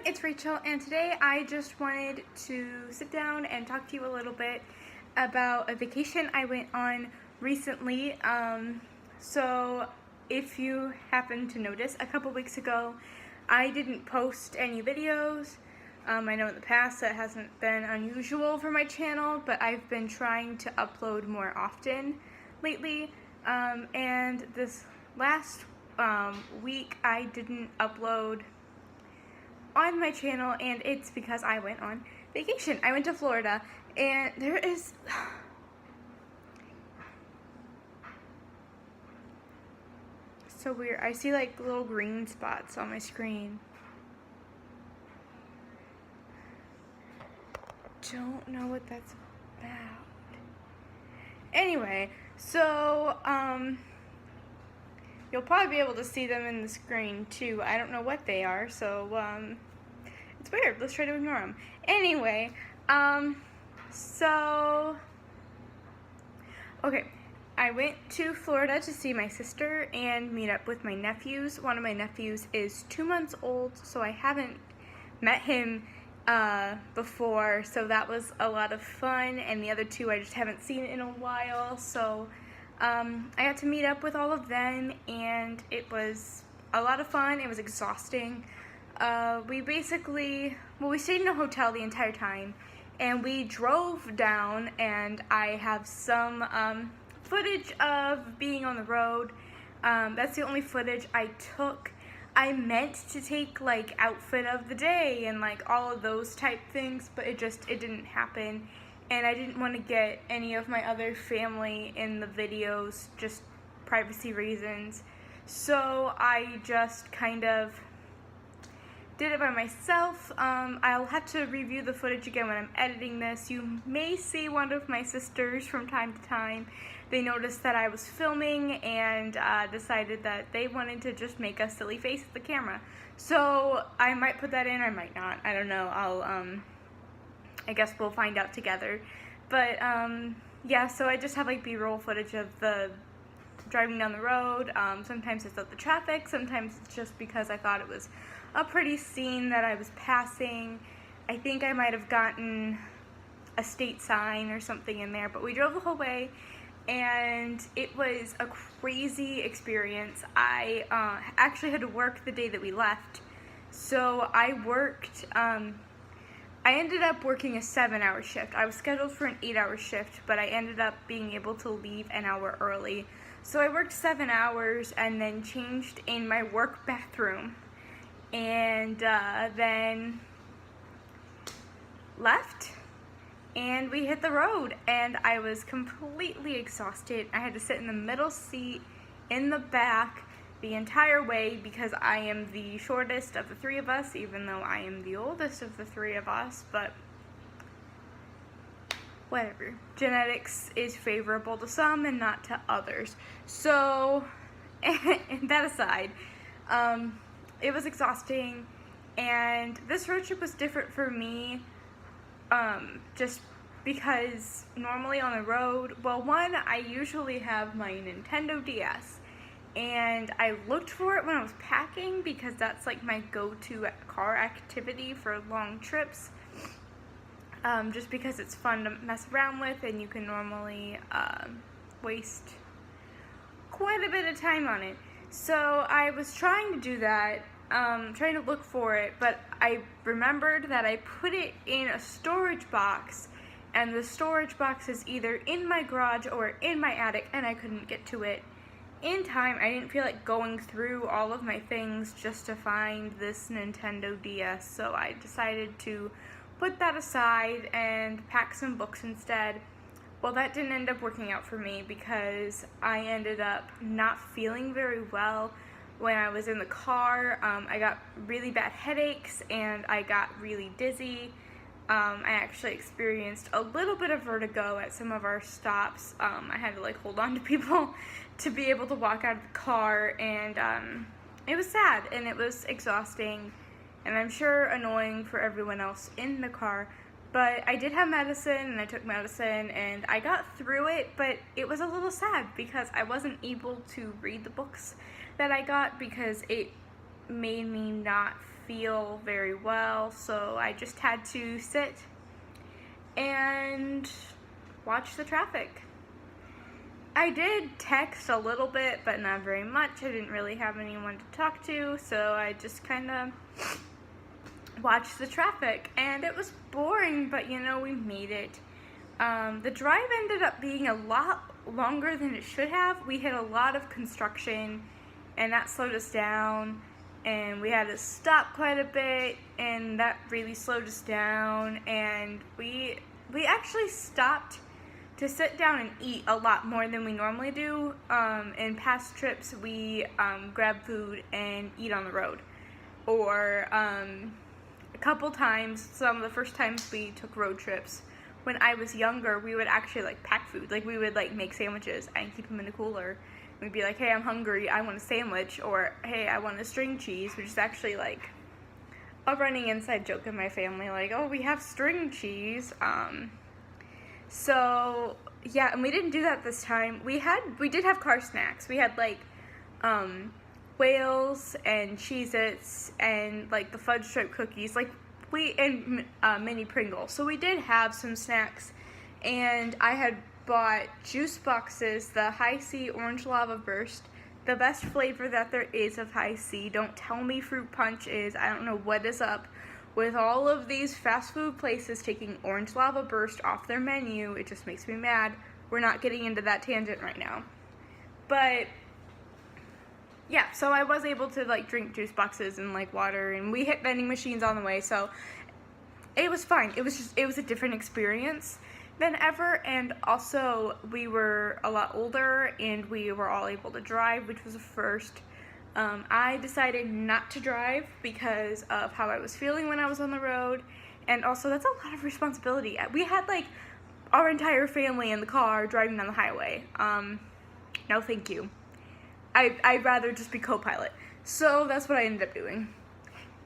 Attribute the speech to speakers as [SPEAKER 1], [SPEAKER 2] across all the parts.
[SPEAKER 1] it's Rachel, and today I just wanted to sit down and talk to you a little bit about a vacation I went on recently. So if you happen to notice, a couple weeks ago I didn't post any videos. I know in the past that hasn't been unusual for my channel, but I've been trying to upload more often lately, and this last week I didn't upload on my channel, and it's because I went on vacation. I went to Florida, and there is so weird. I see like little green spots on my screen. Don't know what that's about. Anyway, so you'll probably be able to see them in the screen too. I don't know what they are, so it's weird. Let's try to ignore them. Anyway, okay, I went to Florida to see my sister and meet up with my nephews. One of my nephews is 2 months old, so I haven't met him before, so that was a lot of fun, and the other two I just haven't seen in a while, so I got to meet up with all of them, and it was a lot of fun. It was exhausting. We stayed in a hotel the entire time, and we drove down, and I have some footage of being on the road. That's the only footage I took. I meant to take like outfit of the day and like all of those type things, but it didn't happen, and I didn't want to get any of my other family in the videos, just privacy reasons. So I just kind of did it by myself. I'll have to review the footage again when I'm editing this. You may see one of my sisters from time to time. They noticed that I was filming and decided that they wanted to just make a silly face at the camera. So I might put that in, I might not. I don't know. I guess we'll find out together. But yeah, so I just have like B-roll footage of the driving down the road. Sometimes it's of the traffic, sometimes it's just because I thought it was a pretty scene that I was passing. I think I might have gotten a state sign or something in there, but we drove the whole way, and it was a crazy experience. I actually had to work the day that we left, so I worked, I ended up working a 7-hour shift. I was scheduled for an 8-hour shift, but I ended up being able to leave an hour early. So I worked 7 hours and then changed in my work bathroom, and then left, and we hit the road, and I was completely exhausted. I had to sit in the middle seat in the back the entire way because I am the shortest of the three of us, even though I am the oldest of the three of us, but whatever. Genetics is favorable to some and not to others. So, and that aside, it was exhausting, and this road trip was different for me, just because normally on the road, well, one, I usually have my Nintendo DS, and I looked for it when I was packing because that's like my go-to car activity for long trips, just because it's fun to mess around with, and you can normally waste quite a bit of time on it. So I was trying to do that, trying to look for it, but I remembered that I put it in a storage box, and the storage box is either in my garage or in my attic, and I couldn't get to it in time. I didn't feel like going through all of my things just to find this Nintendo DS, so I decided to put that aside and pack some books instead. Well, that didn't end up working out for me because I ended up not feeling very well when I was in the car. I got really bad headaches and I got really dizzy. I actually experienced a little bit of vertigo at some of our stops. I had to like hold on to people to be able to walk out of the car, and it was sad and it was exhausting, and I'm sure annoying for everyone else in the car. But I did have medicine, and I took medicine, and I got through it, but it was a little sad because I wasn't able to read the books that I got because it made me not feel very well, so I just had to sit and watch the traffic. I did text a little bit, but not very much. I didn't really have anyone to talk to, so I just kind of watched the traffic, and it was boring, but you know, we made it. The drive ended up being a lot longer than it should have. We hit a lot of construction, and that slowed us down, and we had to stop quite a bit, and that really slowed us down, and we actually stopped to sit down and eat a lot more than we normally do. In past trips, we grab food and eat on the road, or a couple times, some of the first times we took road trips, when I was younger, we would actually like pack food. Like we would like make sandwiches and keep them in a cooler. We'd be like, hey, I'm hungry, I want a sandwich, or hey, I want a string cheese, which is actually like a running inside joke in my family, like, oh, we have string cheese. So yeah, and we didn't do that this time. We did have car snacks. We had like whales and Cheez-Its and like the fudge stripe cookies, like and mini Pringles. So we did have some snacks, and I had bought juice boxes, the Hi-C Orange Lava Burst, the best flavor that there is of Hi-C. Don't tell me fruit punch is. I don't know what is up with all of these fast food places taking Orange Lava Burst off their menu. It just makes me mad. We're not getting into that tangent right now. But yeah, so I was able to like drink juice boxes and like water, and we hit vending machines on the way, so it was fine. It was a different experience than ever, and also we were a lot older and we were all able to drive, which was a first. I decided not to drive because of how I was feeling when I was on the road, and also that's a lot of responsibility. We had like our entire family in the car driving down the highway. No thank you. I'd rather just be co-pilot. So that's what I ended up doing.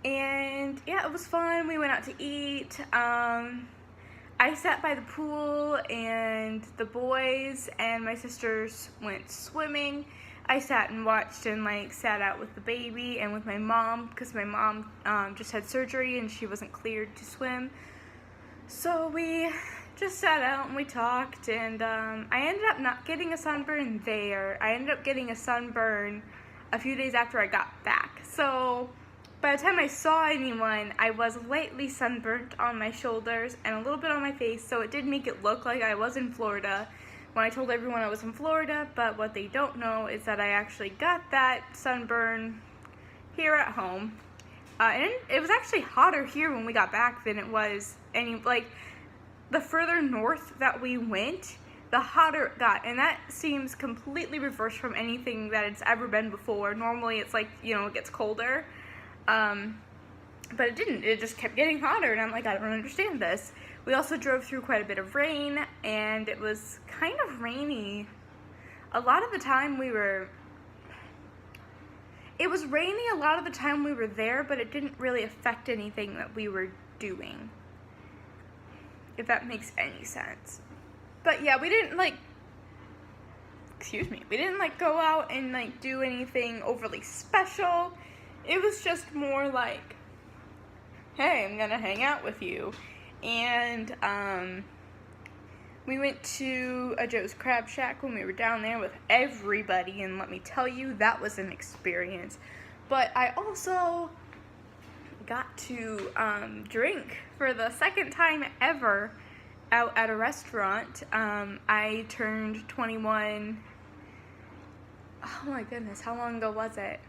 [SPEAKER 1] And yeah, it was fun. We went out to eat. I sat by the pool, and the boys and my sisters went swimming. I sat and watched and like sat out with the baby and with my mom, because my mom just had surgery and she wasn't cleared to swim. So we just sat out and we talked, and I ended up not getting a sunburn there. I ended up getting a sunburn a few days after I got back. So by the time I saw anyone, I was lightly sunburnt on my shoulders and a little bit on my face, so it did make it look like I was in Florida when I told everyone I was in Florida, but what they don't know is that I actually got that sunburn here at home. And it was actually hotter here when we got back than it was the further north that we went, the hotter it got, and that seems completely reversed from anything that it's ever been before. Normally it's like, you know, it gets colder, but it didn't. It just kept getting hotter, and I'm like, I don't understand this. We also drove through quite a bit of rain, and it was kind of rainy. A lot of the time it was rainy a lot of the time we were there, but it didn't really affect anything that we were doing, if that makes any sense. But yeah, we didn't go out and do anything overly special. It was just more like, hey, I'm gonna hang out with you. And we went to a Joe's Crab Shack when we were down there with everybody, and let me tell you, that was an experience. But I also got to drink for the second time ever out at a restaurant. I turned 21, oh my goodness, how long ago was it?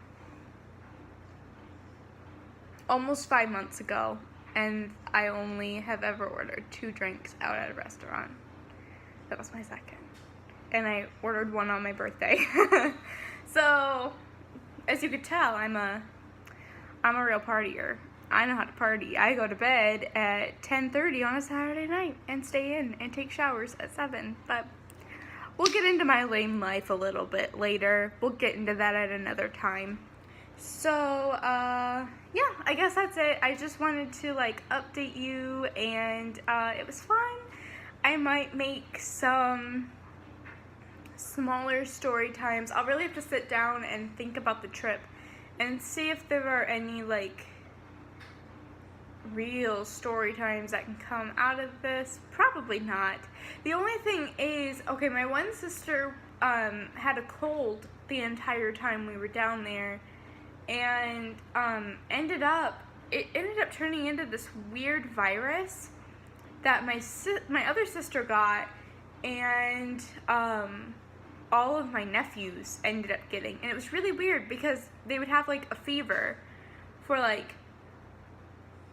[SPEAKER 1] Almost 5 months ago, and I only have ever ordered 2 drinks out at a restaurant. That was my second, and I ordered one on my birthday. So, as you could tell, I'm a real partier. I know how to party. I go to bed at 10:30 on a Saturday night and stay in and take showers at 7. But we'll get into my lame life a little bit later. We'll get into that at another time. So, yeah, I guess that's it. I just wanted to, update you, and it was fun. I might make some smaller story times. I'll really have to sit down and think about the trip and see if there are any, real story times that can come out of this? Probably not. The only thing is, okay, my one sister had a cold the entire time we were down there, and ended up turning into this weird virus that my other sister got, and all of my nephews ended up getting. And it was really weird because they would have like a fever for like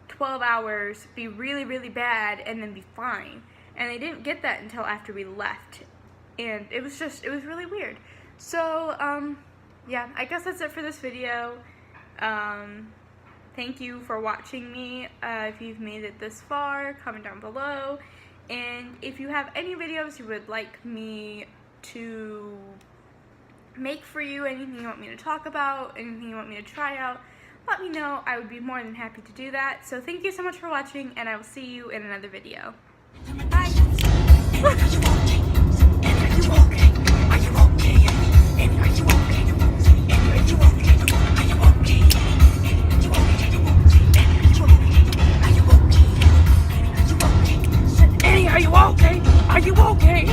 [SPEAKER 1] 12 hours, be really, really bad, and then be fine. And they didn't get that until after we left. And it was really weird. So, yeah, I guess that's it for this video. Thank you for watching me. If you've made it this far, comment down below. And if you have any videos you would like me to make for you, anything you want me to talk about, anything you want me to try out, let me know. I would be more than happy to do that. So thank you so much for watching, and I will see you in another video. Bye!
[SPEAKER 2] Are you okay? Are you okay?